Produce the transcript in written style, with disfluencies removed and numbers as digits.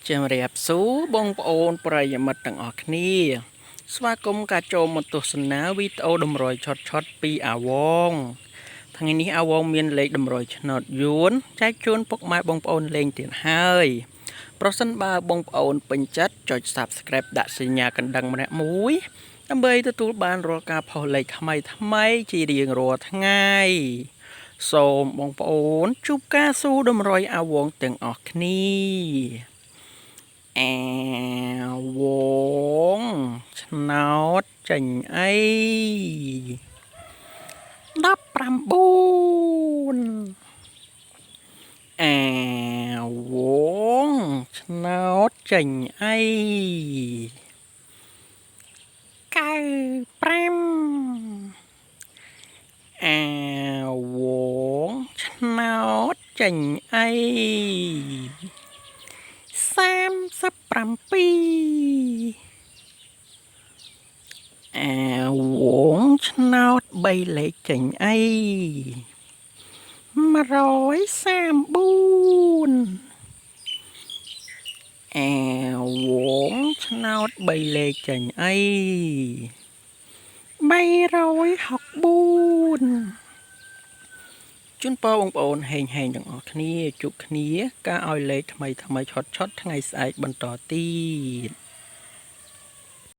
ជំរាបសួរបងប្អូនប្រិយមិត្តទាំងអស់គ្នាស្វាគមន៍ការចូលមកទស្សនាវីដេអូតម្រុយឆុតពីអាវងថ្ងៃនេះអាវងមានលេខតម្រុយឆ្នោតយួនចែកជូនពុកម៉ែបងប្អូនលេងទៀតហើយប្រសិនបើបងប្អូនពេញចិត្តចុច Subscribe ដាក់សញ្ញាកណ្ដឹងម្នាក់មួយដើម្បីទទួលបានរាល់ការផុសលេខថ្មីជារៀងរាល់ថ្ងៃសូមបងប្អូនជួបការស៊ូតម្រុយអាវងទាំងអស់គ្នាអាវងឆ្នោតចេញអី19អាវងឆ្នោតចេញអី95អាវងឆ្នោតចេញអី37អាវងឆ្នោត3លេខចេញអី134អាវងឆ្នោត3លេខចេញអី364ជូនពរបងប្អូនហេងទាំងអស់គ្នាជួបគ្នាការឲ្យលេខថ្មីឆុតថ្ងៃស្អែកបន្តទៀត